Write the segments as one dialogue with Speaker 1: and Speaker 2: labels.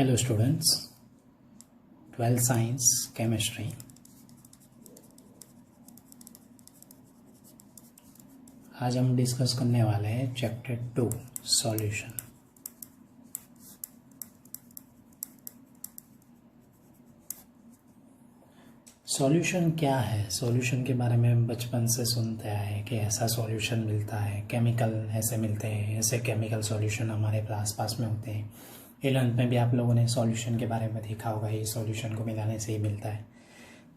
Speaker 1: Hello students, 12th science chemistry. आज हम discuss करने वाले हैं चैप्टर 2 सॉल्यूशन। सॉल्यूशन क्या है? सॉल्यूशन के बारे में बचपन से सुनते आए हैं कि ऐसा सॉल्यूशन मिलता है, केमिकल ऐसे मिलते हैं, ऐसे केमिकल सॉल्यूशन हमारे आसपास में होते हैं। 11th में भी आप लोगों ने सॉल्यूशन के बारे में देखा होगा, ये सॉल्यूशन को मिलाने से ही मिलता है।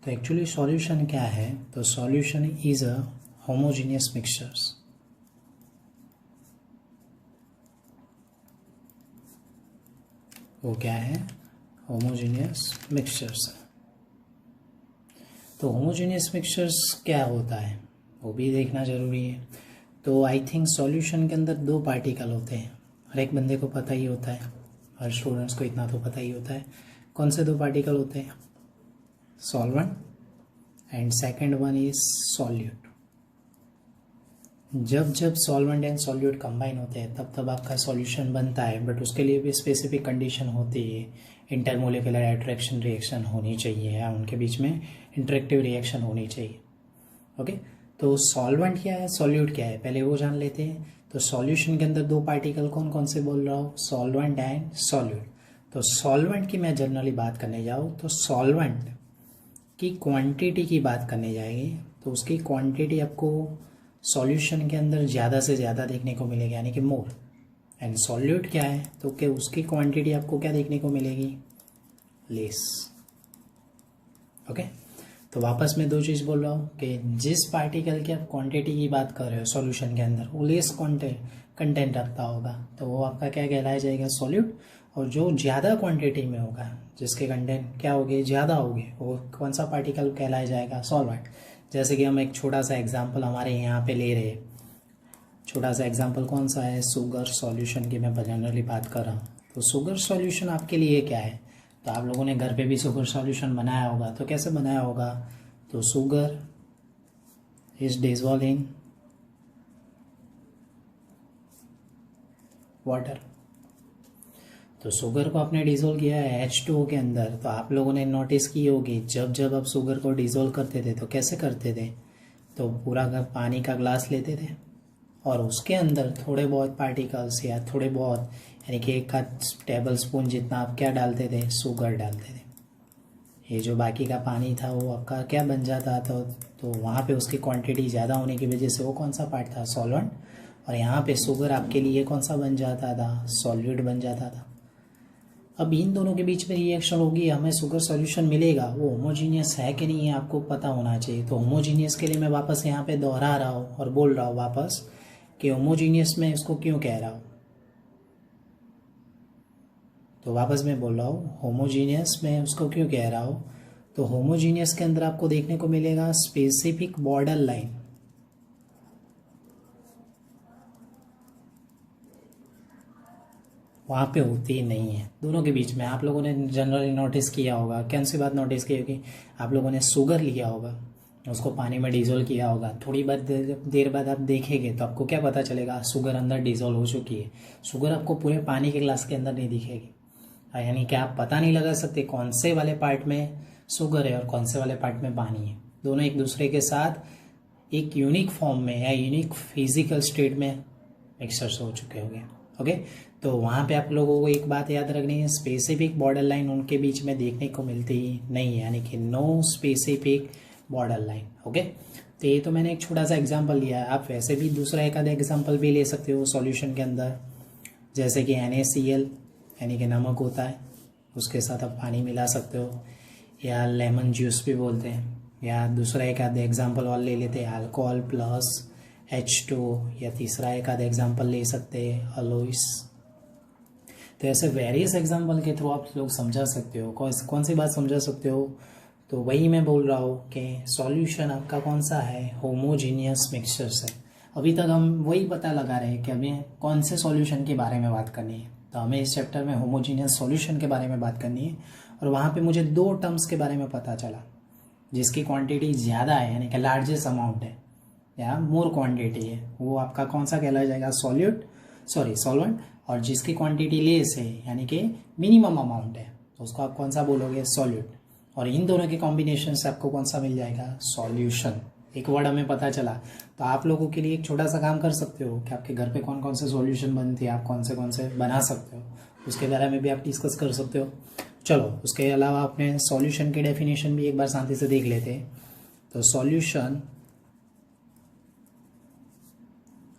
Speaker 1: तो एक्चुअली सॉल्यूशन क्या है? तो solution is a homogeneous mixtures. वो क्या है? Homogeneous mixtures. तो होमोजीनियस मिक्सचर्स क्या होता है वो भी देखना ज़रूरी है। तो आई थिंक सॉल्यूशन के अंदर 2 पार्टिकल होते हैं, हर एक बंदे को पता ही होता है, हर स्टूडेंट्स को इतना तो पता ही होता है। कौन से 2 पार्टिकल होते हैं? Solvent and second one is solute. जब जब सॉल्वेंट एंड सॉल्यूट कंबाइन होते हैं तब तब आपका सॉल्यूशन बनता है, बट उसके लिए भी स्पेसिफिक कंडीशन होती है। इंटरमोलिकुलर अट्रैक्शन रिएक्शन होनी चाहिए या उनके बीच में इंटरेक्टिव रिएक्शन होनी चाहिए। ओके, तो सॉल्वेंट क्या है, सॉल्यूट क्या है, पहले वो जान लेते हैं। तो सॉल्यूशन के अंदर 2 पार्टिकल कौन कौन से बोल रहा हूँ? Solvent and solute. तो सॉल्वेंट की मैं जनरली बात करने जाऊँ तो सॉल्वेंट की क्वांटिटी की बात करने जाएगी तो उसकी क्वांटिटी आपको सॉल्यूशन के अंदर ज़्यादा से ज़्यादा देखने को मिलेगी, यानी कि मोर। एंड सॉल्यूट क्या है तो कि उसकी क्वांटिटी आपको क्या देखने को मिलेगी? लेस। ओके, तो वापस मैं 2 चीज़ बोल रहा हूँ कि जिस पार्टिकल की आप क्वांटिटी की बात कर रहे हो सॉल्यूशन के अंदर वो लेस कंटेंट रखता होगा तो वो आपका क्या कहलाया जाएगा? सॉल्यूट। और जो ज़्यादा क्वांटिटी में होगा, जिसके कंटेंट क्या होगी? ज़्यादा होगी, वो कौन सा पार्टिकल कहलाया जाएगा? सॉल्वेंट। जैसे कि हम एक छोटा सा एग्जाम्पल हमारे यहाँ पे ले रहे हैं। छोटा सा एग्जाम्पल कौन सा है? शुगर सॉल्यूशन की मैं जनरली बात कर रहा हूँ। तो शुगर सॉल्यूशन आपके लिए क्या है? तो आप लोगों ने घर पे भी शुगर सॉल्यूशन बनाया होगा, तो कैसे बनाया होगा? तो sugar is dissolve in water. तो शुगर को आपने डिसॉल्व किया है H2O के अंदर। तो आप लोगों ने नोटिस की होगी जब जब आप शुगर को डिसॉल्व करते थे तो कैसे करते थे? तो पूरा का पानी का ग्लास लेते थे और उसके अंदर थोड़े बहुत पार्टिकल्स या थोड़े बहुत यानी कि 1 टेबल स्पून जितना आप क्या डालते थे? शुगर डालते थे। ये जो बाकी का पानी था वो आपका क्या बन जाता था? तो वहाँ पे उसकी क्वांटिटी ज़्यादा होने की वजह से वो कौन सा पार्ट था? सॉल्वेंट। और यहाँ पे शुगर आपके लिए कौन सा बन जाता था? सॉल्यूट बन जाता था। अब इन दोनों के बीच में रिएक्शन होगी, हमें शुगर सॉल्यूशन मिलेगा, वो होमोजीनियस है कि नहीं है आपको पता होना चाहिए। तो होमोजीनियस के लिए मैं वापस यहाँ पे दोहरा रहा हूँ और बोल रहा हूँ वापस कि होमोजीनियस में इसको क्यों कह रहा हूँ। तो वापस मैं बोल रहा हूँ होमोजीनियस में उसको क्यों कह रहा हूँ। तो होमोजीनियस के अंदर आपको देखने को मिलेगा स्पेसिफिक बॉर्डर लाइन। वहाँ पे होती नहीं है दोनों के बीच में। आप लोगों ने जनरली नोटिस किया होगा, कौन सी बात नोटिस की होगी? आप लोगों ने शुगर लिया होगा, उसको पानी में डिज़ोल्व किया होगा, थोड़ी देर बाद आप देखेंगे तो आपको क्या पता चलेगा? शुगर अंदर डिज़ोल्व हो चुकी है। शुगर आपको पूरे पानी के ग्लास के अंदर नहीं दिखेगी, यानी कि आप पता नहीं लगा सकते कौन से वाले पार्ट में शुगर है और कौन से वाले पार्ट में पानी है। दोनों एक दूसरे के साथ एक यूनिक फॉर्म में या यूनिक फिजिकल स्टेट में मिक्सचर्स हो चुके होंगे। ओके, तो वहाँ पे आप लोगों को एक बात याद रखनी है, स्पेसिफिक बॉर्डर लाइन उनके बीच में देखने को मिलती नहीं है, यानी कि no specific border line. Okay, तो ये तो मैंने एक छोटा सा एग्जांपल लिया है। आप वैसे भी दूसरा एक आधा एग्जांपल भी ले सकते हो सॉल्यूशन के अंदर, जैसे कि NaCl यानी कि नमक होता है, उसके साथ आप पानी मिला सकते हो, या लेमन जूस भी बोलते हैं, या दूसरा एक आधा एग्जांपल और ले लेते हैं अल्कोहल प्लस H2, या तीसरा एक आधा एग्जांपल ले सकते हैं अलोइस। तो ऐसे वेरियस एग्जांपल के थ्रू आप लोग समझा सकते हो। कौन सी बात समझा सकते हो? तो वही मैं बोल रहा हूँ कि सॉल्यूशन आपका कौन सा है? होमोजीनियस मिक्सचर्स है। अभी तक हम वही पता लगा रहे हैं कि हमें कौन से सॉल्यूशन के बारे में बात करनी है। तो हमें इस चैप्टर में होमोजीनियस सॉल्यूशन के बारे में बात करनी है और वहाँ पे मुझे 2 टर्म्स के बारे में पता चला जिसकी क्वांटिटी ज़्यादा है, यानी कि लार्जेस्ट अमाउंट है या मोर क्वांटिटी है। वो आपका कौन सा कहलाया जाएगा? सॉल्वेंट। और जिसकी क्वांटिटी लेस है यानी कि मिनिमम अमाउंट है तो उसको आप कौन सा बोलोगे, सॉल्यूट। और इन दोनों के कॉम्बिनेशन से आपको कौन सा मिल जाएगा, सॉल्यूशन। एक वर्ड हमें पता चला। तो आप लोगों के लिए एक छोटा सा काम कर सकते हो कि आपके घर पे कौन कौन से सॉल्यूशन बनते हैं, आप कौन से बना सकते हो, उसके बारे में भी आप डिस्कस कर सकते हो। चलो उसके अलावा अपने सॉल्यूशन की डेफिनेशन भी एक बार शांति से देख लेते हैं। तो solution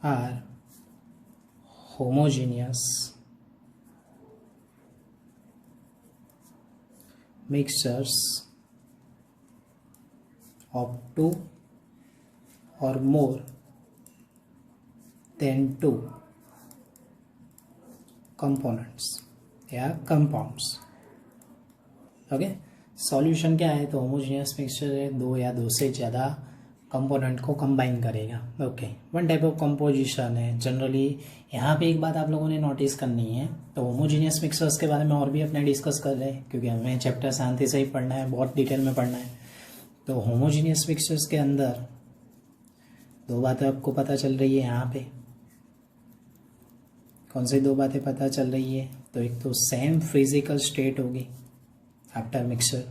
Speaker 1: are homogeneous mixtures of 2 or more than 2 components या compounds। ओके, सॉल्यूशन क्या है, तो होमोजेनियस मिक्सचर है, दो या दो से ज़्यादा कंपोनेंट को कंबाइन करेगा। Okay, one type of composition है जनरली। यहाँ पे एक बात आप लोगों ने नोटिस करनी है, तो होमोजेनियस मिक्सचर्स के बारे में और भी अपने डिस्कस कर रहे हैं क्योंकि हमें चैप्टर शांति से ही पढ़ना है, बहुत डिटेल में पढ़ना है। तो होमोजीनियस मिक्सचर्स के अंदर दो बातें आपको पता चल रही है। यहाँ पे कौन सी दो बातें पता चल रही है, तो एक तो सेम फिजिकल स्टेट होगी आफ्टर मिक्सचर,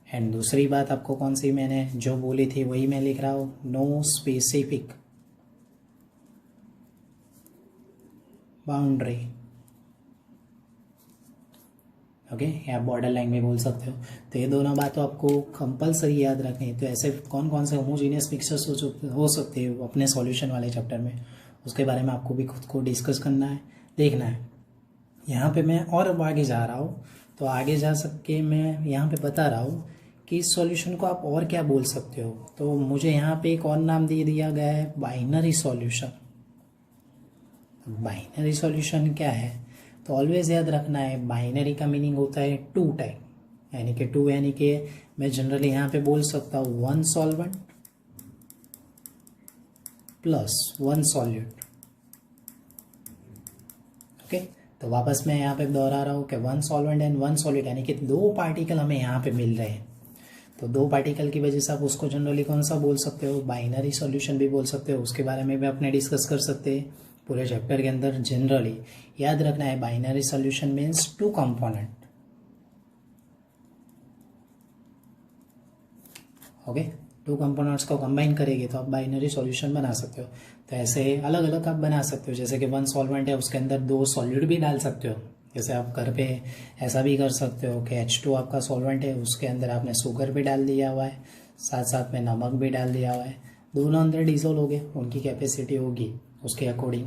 Speaker 1: एंड दूसरी बात आपको कौन सी मैंने जो बोली थी वही मैं लिख रहा हूँ, नो स्पेसिफिक बाउंड्री। ओके, या बॉर्डर लाइन में बोल सकते हो। तो ये दोनों बातों आपको कंपलसरी याद रखनी है। तो ऐसे कौन कौन से होमोजीनियस मिक्सचर्स हो सकते हैं अपने सॉल्यूशन वाले चैप्टर में, उसके बारे में आपको भी खुद को डिस्कस करना है, देखना है। यहाँ पे मैं और आगे जा रहा हूँ, तो आगे जा सके मैं यहाँ पे बता रहा हूँ कि इस सॉल्यूशन को आप और क्या बोल सकते हो। तो मुझे यहाँ पे एक और नाम दे दिया गया है, बाइनरी सॉल्यूशन। बाइनरी सॉल्यूशन क्या है, तो ऑलवेज याद रखना है बाइनरी का मीनिंग होता है टू टाइप, यानी कि टू यानी कि मैं जनरली यहाँ पे बोल सकता हूँ one solvent plus one solute. Okay, तो वापस मैं यहाँ पे दोहरा रहा हूँ कि one solvent and one solute, यानी कि दो पार्टिकल हमें यहाँ पे मिल रहे हैं। तो दो पार्टिकल की वजह से आप उसको जनरली कौन सा बोल सकते हो, बाइनरी सॉल्यूशन भी बोल सकते हो। उसके बारे में भी अपने डिस्कस कर सकते हैं पूरे चैप्टर के अंदर। जनरली याद रखना है binary solution means two component. Okay, two components को कंबाइन करेंगे तो आप बाइनरी सॉल्यूशन बना सकते हो। तो ऐसे अलग अलग आप बना सकते हो, जैसे कि वन सॉल्वेंट है उसके अंदर दो सॉल्यूट भी डाल सकते हो। जैसे आप घर पे ऐसा भी कर सकते हो कि H2 आपका सॉल्वेंट है, उसके अंदर आपने शुगर भी डाल दिया हुआ है, साथ साथ में नमक भी डाल दिया हुआ है, दोनों अंदर डिजोल्व हो गए, उनकी कैपेसिटी होगी उसके अकॉर्डिंग।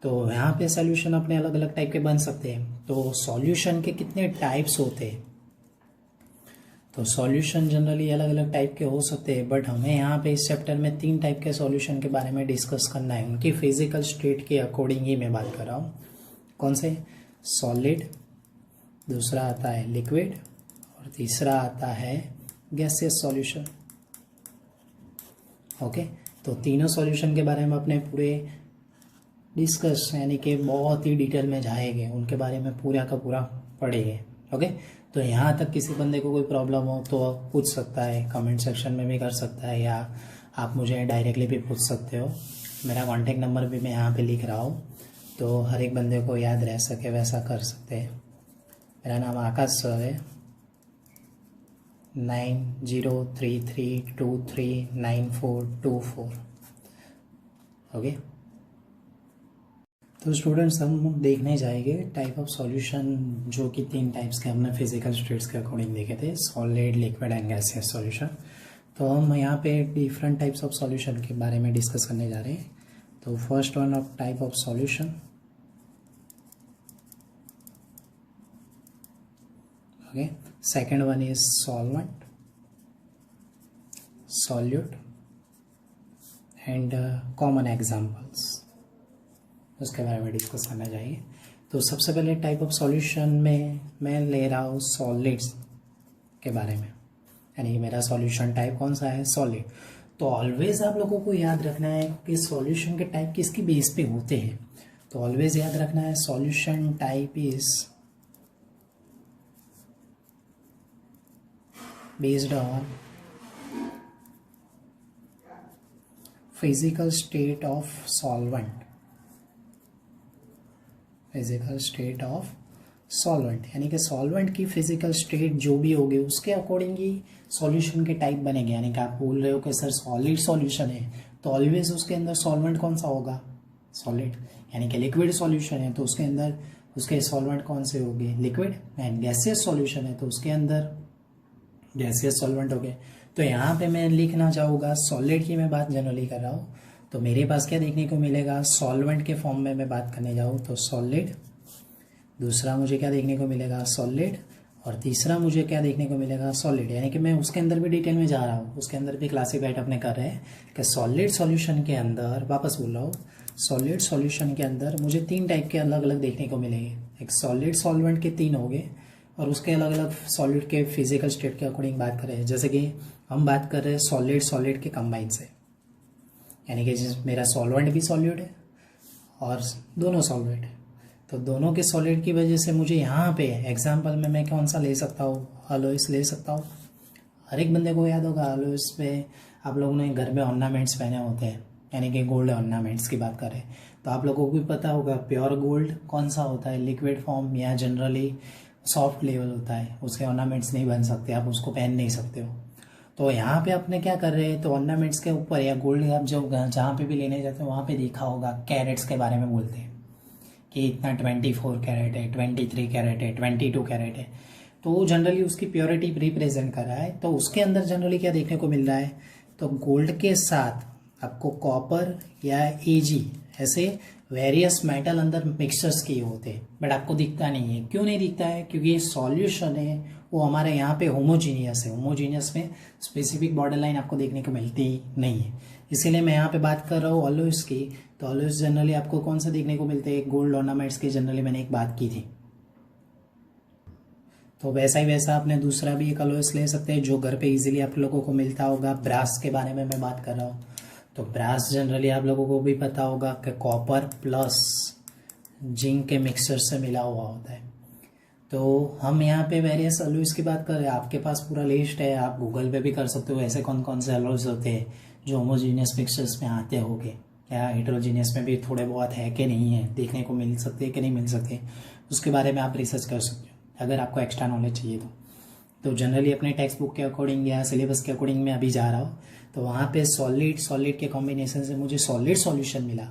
Speaker 1: तो यहाँ पे सॉल्यूशन अपने अलग अलग टाइप के बन सकते हैं। तो सॉल्यूशन के कितने टाइप्स होते हैं, तो सॉल्यूशन जनरली अलग अलग टाइप के हो सकते हैं, बट हमें यहाँ पे इस चैप्टर में 3 टाइप के सॉल्यूशन के बारे में डिस्कस करना है। उनकी फिजिकल स्टेट के अकॉर्डिंग ही मैं बात कर रहा हूँ। कौन से, सॉलिड, दूसरा आता है लिक्विड, और तीसरा आता है गैसियस सॉल्यूशन। ओके, तो तीनों सॉल्यूशन के बारे में अपने पूरे डिस्कस यानी कि बहुत ही डिटेल में जाएंगे, उनके बारे में पूरा का पूरा पढ़ेंगे। ओके, तो यहाँ तक किसी बंदे को कोई प्रॉब्लम हो तो पूछ सकता है, कमेंट सेक्शन में भी कर सकता है, या आप मुझे डायरेक्टली भी पूछ सकते हो। मेरा कॉन्टेक्ट नंबर भी मैं यहाँ पे लिख रहा हूँ, तो हर एक बंदे को याद रह सके वैसा कर सकते हैं। मेरा नाम आकाश सर है, 9033239424। ओके, तो स्टूडेंट्स हम देखने जाएंगे टाइप ऑफ सॉल्यूशन, जो कि 3 टाइप्स के हमने फिजिकल स्टेट्स के अकॉर्डिंग देखे थे, solid, liquid and gaseous solution. तो हम यहाँ पे डिफरेंट टाइप्स ऑफ सॉल्यूशन के बारे में डिस्कस करने जा रहे हैं। तो first one of type of solution, okay, second one is solvent, solute and common examples, उसके बारे में डिस्कस करना चाहिए। तो सबसे पहले टाइप ऑफ सॉल्यूशन में मैं ले रहा हूँ सॉलिड्स के बारे में, यानी कि मेरा सॉल्यूशन टाइप कौन सा है, सॉलिड। तो ऑलवेज आप लोगों को याद रखना है कि सॉल्यूशन के टाइप किसकी बेस पे होते हैं। तो ऑलवेज याद रखना है solution type is based on physical state of solvent, physical state of solvent, यानी कि सॉल्वेंट की फिजिकल स्टेट जो भी होगी उसके अकॉर्डिंग ही सॉल्यूशन के टाइप बनेंगे। यानी कि आप बोल रहे हो कि सर सॉलिड सॉल्यूशन है तो ऑलवेज उसके अंदर सॉल्वेंट कौन सा होगा, सॉलिड। यानी कि लिक्विड सॉल्यूशन है तो उसके अंदर उसके सॉल्वेंट कौन से होंगे, लिक्विड। एंड गैसियस सॉल्यूशन है तो उसके अंदर गैसियस सॉल्वेंट हो गए। तो यहाँ पे मैं लिखना चाहूँगा, सॉलिड की मैं बात जनरली कर रहा हूँ, तो मेरे पास क्या देखने को मिलेगा, सॉल्वेंट के फॉर्म में मैं बात करने जाऊँ तो सॉलिड, दूसरा मुझे क्या देखने को मिलेगा, सॉलिड, और तीसरा मुझे क्या देखने को मिलेगा, सॉलिड। यानी कि मैं उसके अंदर भी डिटेल में जा रहा हूँ, उसके अंदर भी क्लासिफाइड अपने कर रहे हैं कि सॉलिड सॉल्यूशन के अंदर, वापस बोल रहा हूँ, सॉलिड सॉल्यूशन के अंदर मुझे 3 टाइप के अलग अलग देखने को मिलेंगे। एक सॉलिड सॉल्वेंट के 3 हो गए और उसके अलग अलग सॉलिड के फिजिकल स्टेट के अकॉर्डिंग बात कर रहे हैं। जैसे कि हम बात कर रहे हैं सॉलिड सॉलिड के कंबाइन से, यानी कि मेरा सॉल्वेंट भी सॉलिड है और दोनों सॉल्वेंट है, तो दोनों के सॉलिड की वजह से मुझे यहाँ पे एग्जांपल में मैं कौन सा ले सकता हूँ, अलोइस ले सकता हूँ। हर एक बंदे को याद होगा अलोइस पे आप लोगों ने घर में ऑर्नामेंट्स पहने होते हैं, यानी कि गोल्ड ऑर्नामेंट्स की बात करें तो आप लोगों को भी पता होगा प्योर गोल्ड कौन सा होता है, लिक्विड फॉर्म या जनरली सॉफ्ट लेवल होता है, उसके ऑर्नामेंट्स नहीं बन सकते, आप उसको पहन नहीं सकते हो। तो यहाँ पे अपने क्या कर रहे हैं, तो ऑर्नामेंट्स के ऊपर या गोल्ड आप जब जहाँ पे भी लेने जाते हो वहाँ पे देखा होगा कैरेट्स के बारे में बोलते हैं कि इतना 24 कैरेट है, 23 कैरेट है, 22 कैरेट है, तो वो जनरली उसकी प्योरिटी रिप्रेजेंट कर रहा है। तो उसके अंदर जनरली क्या देखने को मिल रहा है, तो गोल्ड के साथ आपको कॉपर या एजी ऐसे वेरियस मेटल अंदर मिक्सचर्स किए होते हैं, बट आपको दिखता नहीं है। क्यों नहीं दिखता है, क्योंकि ये सॉल्यूशन है वो हमारे यहाँ पे होमोजीनियस है, होमोजीनियस में स्पेसिफिक बॉर्डर लाइन आपको देखने को मिलती नहीं है। इसीलिए मैं यहाँ पे बात कर रहा हूँ ऑलवेज की, तो ऑलवेज जनरली आपको कौन सा देखने को मिलते हैं, गोल्ड ऑर्नामेंट्स की जनरली मैंने एक बात की थी। तो वैसा ही वैसा आपने दूसरा भी एक ऑलवेज ले सकते हैं जो घर पे इजीली आप लोगों को मिलता होगा। ब्रास के बारे में मैं बात कर रहा हूँ, तो ब्रास जनरली आप लोगों को भी पता होगा कि कॉपर प्लस जिंक के मिक्सचर से मिला हुआ होता है। तो हम यहाँ पे वेरियस अलॉयज की बात कर रहे हैं, आपके पास पूरा लिस्ट है, आप गूगल पे भी कर सकते हो ऐसे कौन कौन से अलॉयज होते हैं जो होमोजीनियस मिक्सचर्स में आते होंगे, या हेटेरोजीनियस में भी थोड़े बहुत है कि नहीं है, देखने को मिल सकते हैं कि नहीं मिल सकते, उसके बारे में आप रिसर्च कर सकते हो अगर आपको एक्स्ट्रा नॉलेज चाहिए तो जनरली अपने टेक्स्ट बुक के अकॉर्डिंग या सिलेबस के अकॉर्डिंग मैं अभी जा रहा हूँ। तो वहाँ पे सॉलिड के कॉम्बिनेशन से मुझे सॉलिड सॉल्यूशन मिला,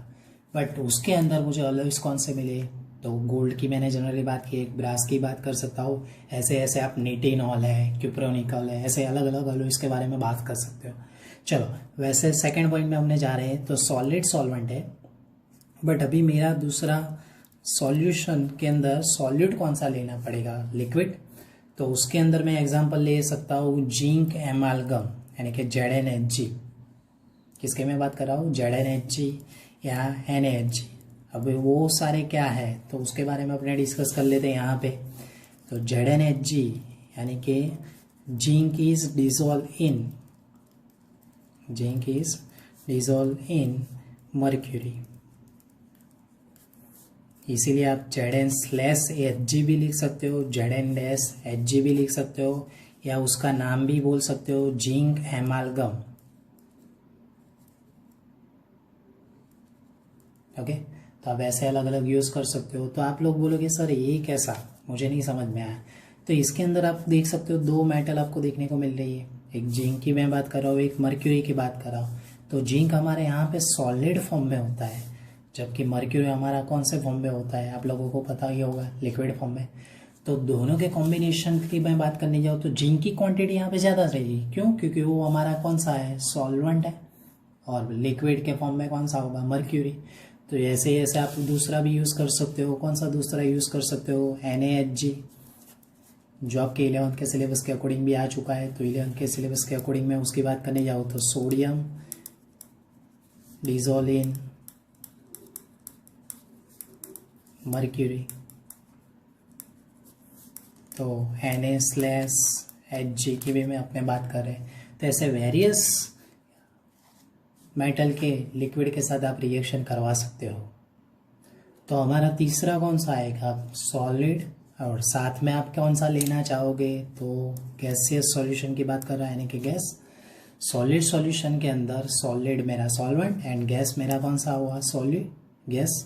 Speaker 1: बट उसके अंदर मुझे अलॉयज कौन से मिले, तो गोल्ड की मैंने जनरली बात की, एक ब्रास की बात कर सकता हूँ, ऐसे ऐसे आप निटिनॉल है, क्यूप्रोनिकल है, ऐसे अलग अलग अलॉयज के बारे में बात कर सकते हो। चलो वैसे सेकंड पॉइंट में हमने जा रहे हैं, तो सॉलिड सॉल्वेंट है, बट अभी मेरा दूसरा सॉल्यूशन के अंदर सॉलिड कौन सा लेना पड़ेगा, लिक्विड। तो उसके अंदर मैं एग्जांपल ले सकता हूँ जिंक एमालगम, यानी कि ZnHg। किसके मैं बात कर रहा हूँ, ZnHg या NaHg। अब वो सारे क्या है तो उसके बारे में अपने डिस्कस कर लेते हैं यहाँ पे। तो ZnHg यानी कि zinc is dissolve in mercury, इसीलिए आप Zn/Hg भी लिख सकते हो, Zn-Hg भी लिख सकते हो, या उसका नाम भी बोल सकते हो जिंक एमालगम। ओके, तो आप ऐसे अलग अलग यूज़ कर सकते हो। तो आप लोग बोलोगे सर ये कैसा, मुझे नहीं समझ में आया। तो इसके अंदर आप देख सकते हो 2 मेटल आपको देखने को मिल रही है, एक जिंक की मैं बात कर रहा हूँ, एक मर्क्यूरी की बात कर रहा हूँ। तो जिंक हमारे यहाँ पे सॉलिड फॉर्म में होता है, जबकि मर्क्यूरी हमारा कौन से फॉर्म में होता है, आप लोगों को पता ही होगा, लिक्विड फॉर्म में। तो दोनों के कॉम्बिनेशन की मैं बात करने जाऊँ तो जिंक की क्वांटिटी यहाँ पे ज़्यादा रहेगी, क्यों, क्योंकि वो हमारा कौन सा है, सॉल्वेंट है, और लिक्विड के फॉर्म में कौन सा होगा, मर्क्यूरी। तो ऐसे ऐसे आप दूसरा भी यूज़ कर सकते हो, कौन सा दूसरा यूज़ कर सकते हो, NaHg, जो आपके 11th के सिलेबस के अकॉर्डिंग भी आ चुका है। तो 11th के सिलेबस के अकॉर्डिंग मैं उसकी बात करने जाऊँ तो सोडियम डिसॉल्व इन मर्क्यूरी, तो Na/Hg की भी मैं अपने बात कर रहे हैं। तो ऐसे वेरियस मेटल के लिक्विड के साथ आप रिएक्शन करवा सकते हो। तो हमारा तीसरा कौन सा आएगा, सॉलिड, और साथ में आप कौन सा लेना चाहोगे, तो गैसियस सॉल्यूशन की बात कर रहा है, यानी कि गैस। सॉलिड सॉल्यूशन के अंदर सॉलिड मेरा सॉल्वेंट एंड गैस मेरा कौन सा हुआ, सॉलिड गैस।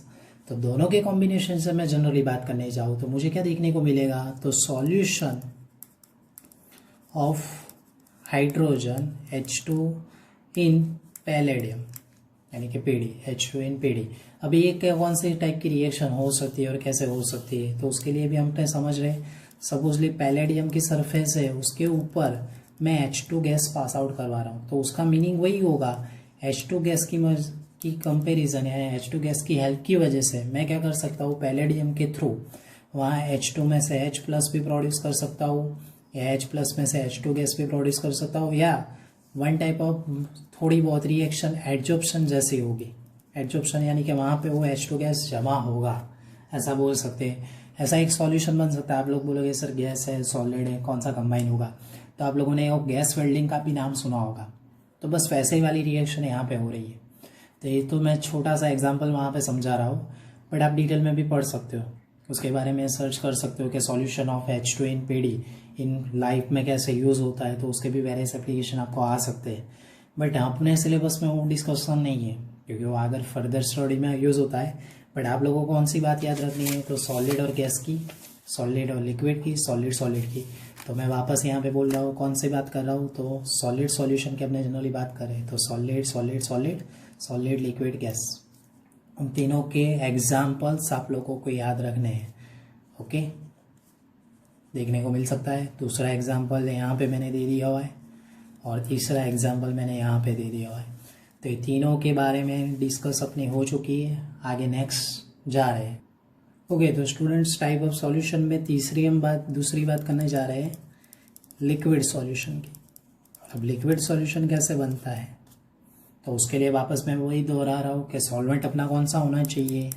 Speaker 1: तो दोनों के कॉम्बिनेशन से मैं जनरली बात करने जाऊँ तो मुझे क्या देखने को मिलेगा, तो solution of hydrogen H2 in palladium यानी कि PD, H2 इन PD। अभी ये कौन सी टाइप की रिएक्शन हो सकती है और कैसे हो सकती है, तो उसके लिए भी हम अपने समझ रहे। सपोजली पैलेडियम की सरफेस है, उसके ऊपर मैं H2 गैस पास आउट करवा रहा हूँ, तो उसका मीनिंग वही होगा, H2 गैस की कंपेरिजन या H2 गैस की हेल्प की वजह से मैं क्या कर सकता हूँ, पैलेडियम के थ्रू वहाँ H2 में से H प्लस भी प्रोड्यूस कर सकता हूँ, या H प्लस में से H2 गैस भी प्रोड्यूस कर सकता हूँ, या वन टाइप ऑफ थोड़ी बहुत रिएक्शन एडजॉर्प्शन जैसी होगी। एडजॉर्प्शन यानी कि वहाँ पे वो H2 गैस जमा होगा, ऐसा बोल सकते हैं। ऐसा एक सॉल्यूशन बन सकता है। आप लोग बोलोगे सर गैस है सॉलिड है कौन सा कंबाइन होगा, तो आप लोगों ने वो गैस वेल्डिंग का भी नाम सुना होगा। तो बस वैसे ही वाली रिएक्शन यहाँ पे हो रही है। तो ये तो मैं छोटा सा एग्जांपल वहाँ पे समझा रहा हूँ, बट आप डिटेल में भी पढ़ सकते हो, उसके बारे में सर्च कर सकते हो कि solution of H2 in PD in life में कैसे यूज़ होता है, तो उसके भी वेरियस एप्लीकेशन आपको आ सकते हैं। बट अपने सिलेबस में वो डिस्कशन नहीं है, क्योंकि वो अगर फर्दर स्टडी में यूज़ होता है। बट आप लोगों को कौन सी बात याद रखनी है, तो सॉलिड और गैस की, सॉलिड और लिक्विड की, सॉलिड सॉलिड की। तो मैं वापस यहाँ पे बोल रहा हूँ कौन सी बात कर रहा हूँ, तो सॉलिड सॉल्यूशन की अपने जनरली बात करें तो solid solid solid, solid liquid gas, उन तीनों के एग्जाम्पल्स आप लोगों को याद रखने हैं। ओके, देखने को मिल सकता है। दूसरा एग्जाम्पल यहाँ पे मैंने दे दिया हुआ है और तीसरा एग्जाम्पल मैंने यहाँ पे दे दिया हुआ है। तो ये तीनों के बारे में डिस्कस अपनी हो चुकी है, आगे नेक्स्ट जा रहे हैं। ओके, तो स्टूडेंट्स टाइप ऑफ सॉल्यूशन में दूसरी बात करने जा रहे हैं लिक्विड सॉल्यूशन की। अब लिक्विड सॉल्यूशन कैसे बनता है, तो उसके लिए वापस मैं वही दोहरा रहा हूँ कि सॉल्वेंट अपना कौन सा होना चाहिए,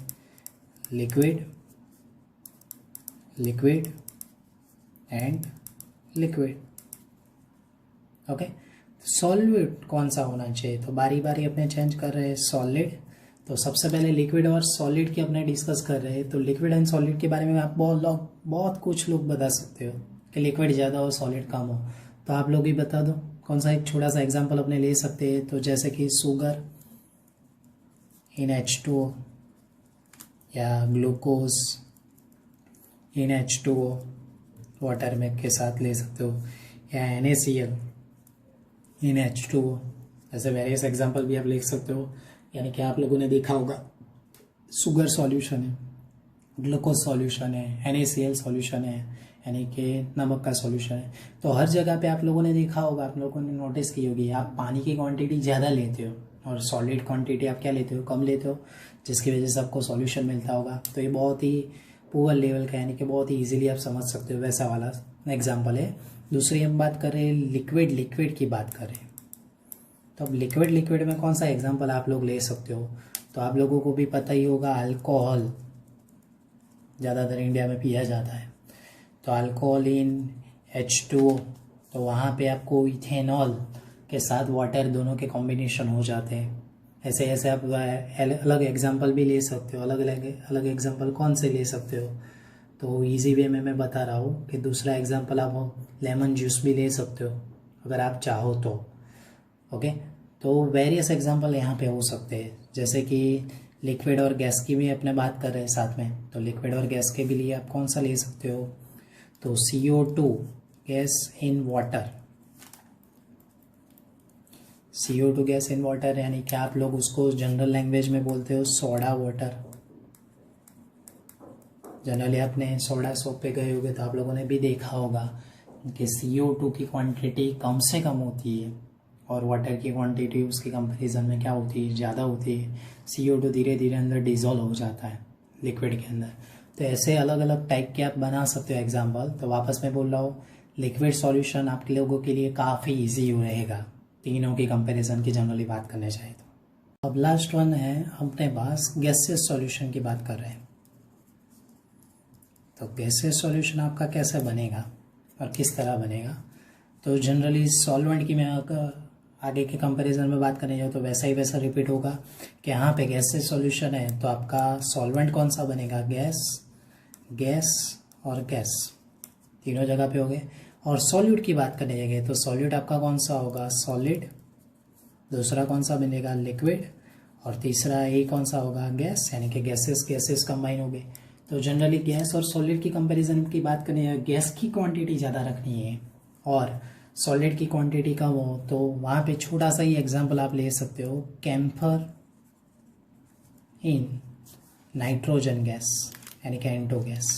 Speaker 1: liquid, liquid and liquid. Okay, solvent कौन सा होना चाहिए, तो बारी बारी अपने चेंज कर रहे हैं। सॉलिड, तो सबसे पहले लिक्विड और सॉलिड की अपने डिस्कस कर रहे हैं। तो लिक्विड एंड सॉलिड के बारे में आप बहुत कुछ लोग बता सकते हो कि लिक्विड ज़्यादा हो सॉलिड कम हो, तो आप लोग ही बता दो कौन सा एक छोटा सा एग्जांपल अपने ले सकते हैं। तो जैसे कि शुगर इन H2O या ग्लूकोज इन H2O वाटर में के साथ ले सकते हो, या NaCl इन H2O, ऐसे वेरियस एग्जांपल भी आप लिख सकते हो। यानी कि आप लोगों ने देखा होगा शुगर सॉल्यूशन है, ग्लूकोज सॉल्यूशन है, NaCl सॉल्यूशन है, यानी कि नमक का सॉल्यूशन है। तो हर जगह पे आप लोगों ने देखा होगा, आप लोगों ने नोटिस की होगी, आप पानी की क्वांटिटी ज़्यादा लेते हो और सॉलिड क्वांटिटी आप क्या लेते हो, कम लेते हो, जिसकी वजह से आपको सॉल्यूशन मिलता होगा। तो ये बहुत ही पुअर लेवल का, यानी कि बहुत ही ईजिली आप समझ सकते हो, वैसा वाला एग्जाम्पल है। दूसरी हम बात कर रहे हैं लिक्विड की बात कर रहे हैं। तो अब लिक्विड में कौन सा एग्जाम्पल आप लोग ले सकते हो, तो आप लोगों को भी पता ही होगा अल्कोहल ज़्यादातर इंडिया में पिया जाता है। तो अल्कोहल इन H2O, तो वहाँ पे आपको इथेनॉल के साथ वाटर दोनों के कॉम्बिनेशन हो जाते हैं। ऐसे ऐसे आप अलग एग्जांपल भी ले सकते हो। अलग एग्जांपल कौन से ले सकते हो, तो इजी वे में मैं बता रहा हूँ कि दूसरा एग्जांपल आप लेमन जूस भी ले सकते हो अगर आप चाहो तो। ओके, तो वेरियस एग्जांपल यहाँ पे हो सकते हैं, जैसे कि लिक्विड और गैस की भी अपने बात कर रहे हैं साथ में। तो लिक्विड और गैस के भी लिए आप कौन सा ले सकते हो, तो CO2 gas in water, CO2 gas in water, यानी कि आप लोग उसको जनरल लैंग्वेज में बोलते हो सोडा वाटर। जनरली आपने सोडा शॉप पे गए होगे तो आप लोगों ने भी देखा होगा कि CO2 की क्वांटिटी कम से कम होती है और वाटर की क्वांटिटी उसके कंपैरिजन में क्या होती है, ज़्यादा होती है। CO2 धीरे धीरे अंदर डिज़ोल्व हो जाता है लिक्विड के अंदर। तो ऐसे अलग अलग टाइप के आप बना सकते हो एग्जाम्पल। तो वापस मैं बोल रहा हूँ लिक्विड सॉल्यूशन आप लोगों के लिए काफ़ी ईजी रहेगा तीनों की कंपैरिजन की जनरली बात करने चाहिए। तो अब लास्ट वन है अपने पास गैसियस सॉल्यूशन की बात कर रहे हैं। तो गैसियस सॉल्यूशन आपका कैसे बनेगा और किस तरह बनेगा, तो जनरली सॉल्वेंट की मैं आगे के कंपैरिजन में बात करने जाऊँ तो वैसा रिपीट होगा कि यहाँ पे गैसियस सॉल्यूशन है तो आपका सॉल्वेंट कौन सा बनेगा, गैस और गैस तीनों जगह पे हो गए। और सॉल्यूट की बात करने जाएंगे तो सॉल्यूट आपका कौन सा होगा, सॉलिड दूसरा कौन सा बनेगा, लिक्विड, और तीसरा ये कौन सा होगा, गैस, यानी कि गैसेस कंबाइन हो गए। तो जनरली गैस और सॉलिड की कंपैरिजन की बात करें, गैस की क्वांटिटी ज़्यादा रखनी है और सॉलिड की क्वांटिटी कम हो, तो वहाँ पे छोटा सा ही एग्जांपल आप ले सकते हो, कैम्फर इन नाइट्रोजन गैस, यानी कि एन2 गैस।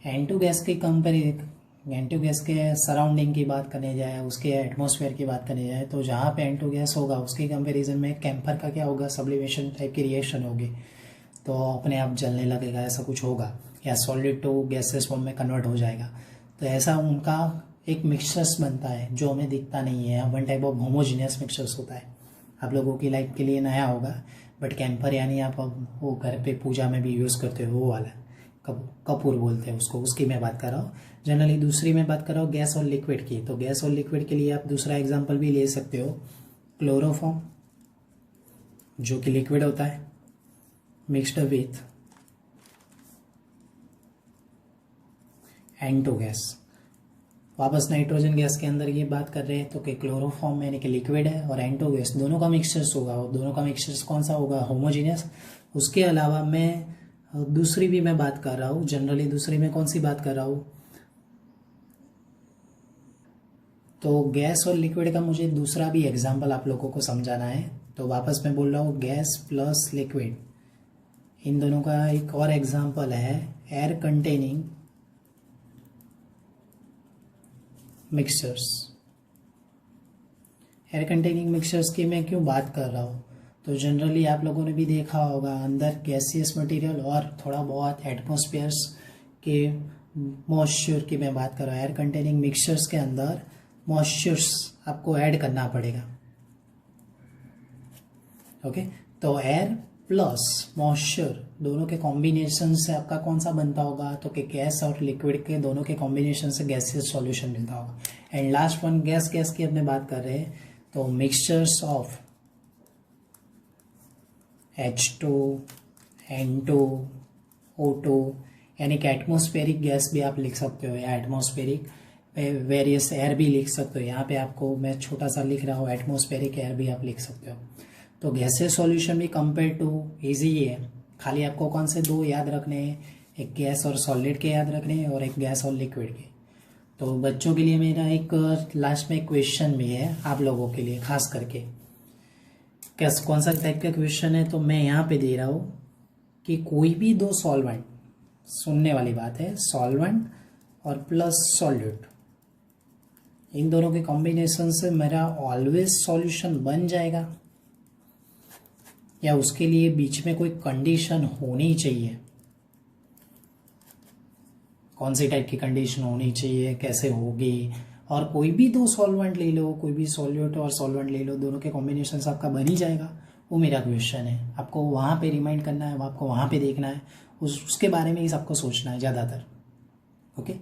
Speaker 1: एन2 गैस की एन2 गैस के सराउंडिंग की बात करने जाए, उसके एटमॉस्फेयर की बात करने जाए, तो जहाँ पे एन2 गैस होगा उसके कंपैरिजन में कैम्फर का क्या होगा, सब्लिमेशन टाइप की रिएक्शन होगी, तो अपने आप जलने लगेगा, ऐसा कुछ होगा, या सॉलिड टू गैसेस फॉर्म में कन्वर्ट हो जाएगा। तो ऐसा उनका एक मिक्सचर्स बनता है जो हमें दिखता नहीं है, one type of homogeneous mixtures होता है। आप लोगों की लाइफ के लिए नया होगा, बट कैम्फर यानी आप वो घर पे पूजा में भी यूज़ करते हो, वो वाला कपूर बोलते हैं उसको, उसकी मैं बात कर रहा हूँ। जनरली दूसरी मैं बात कर रहा हूँ गैस और लिक्विड की। तो गैस और लिक्विड के लिए आप दूसरा एग्जांपल भी ले सकते हो, क्लोरोफॉर्म, जो कि लिक्विड होता है, मिक्स्ड विथ N2 गैस। वापस नाइट्रोजन गैस के अंदर ये बात कर रहे हैं तो कि क्लोरोफॉर्म यानी कि लिक्विड है और N2 गैस, दोनों का मिक्सचर्स होगा, और दोनों का मिक्सचर्स कौन सा होगा, होमोजीनियस। उसके अलावा मैं दूसरी भी मैं बात कर रहा हूँ, जनरली दूसरी में कौन सी बात कर रहा हूँ, तो गैस और लिक्विड का मुझे दूसरा भी एग्जांपल आप लोगों को समझाना है। तो वापस मैं बोल रहा हूँ गैस प्लस लिक्विड, इन दोनों का एक और एग्जांपल है air containing mixtures. Air containing mixtures की मैं क्यों बात कर रहा हूँ, तो जनरली आप लोगों ने भी देखा होगा अंदर गैसियस मटेरियल और थोड़ा बहुत एटमॉस्फेयर्स के मॉइस्चर की मैं बात कर रहा हूँ। एयर कंटेनिंग मिक्सचर्स के अंदर मॉइस्चर्स आपको ऐड करना पड़ेगा, ओके। तो एयर प्लस मॉइस्चर दोनों के कॉम्बिनेशन से आपका कौन सा बनता होगा, तो कि गैस और लिक्विड के दोनों के कॉम्बिनेशन से गैसियस सॉल्यूशन मिलता होगा। एंड लास्ट वन गैस की अपने बात कर रहे हैं, तो mixtures of H2, N2, O2, यानी कि एटमॉस्फेरिक गैस भी आप लिख सकते हो, या एटमॉस्फेरिक वेरियस एयर भी लिख सकते हो। यहाँ पे आपको मैं छोटा सा लिख रहा हूँ, एटमॉस्फेरिक एयर भी आप लिख सकते हो। तो गैसेस सॉल्यूशन भी कंपेयर टू ईजी ही है, खाली आपको कौन से दो याद रखने हैं, एक गैस और सॉलिड के याद रखने हैं और एक गैस और लिक्विड के। तो बच्चों के लिए मेरा एक लास्ट में क्वेश्चन भी है आप लोगों के लिए खास करके, कैस कौन सा टाइप का क्वेश्चन है, तो मैं यहाँ पे दे रहा हूँ कि कोई भी दो सॉल्वेंट, सुनने वाली बात है, सॉल्वेंट और प्लस सॉल्यूट, इन दोनों के कॉम्बिनेशन से मेरा ऑलवेज सॉल्यूशन बन जाएगा, या उसके लिए बीच में कोई कंडीशन होनी चाहिए, कौन सी टाइप की कंडीशन होनी चाहिए, कैसे होगी। और कोई भी दो सॉल्वेंट ले लो, कोई भी सॉल्यूट और सॉल्वेंट ले लो, दोनों के कॉम्बिनेशन से आपका बन ही जाएगा, वो मेरा क्वेश्चन है। आपको वहाँ पे रिमाइंड करना है, आपको वहाँ पे देखना है, उसके बारे में ही सबको सोचना है ज़्यादातर, ओके।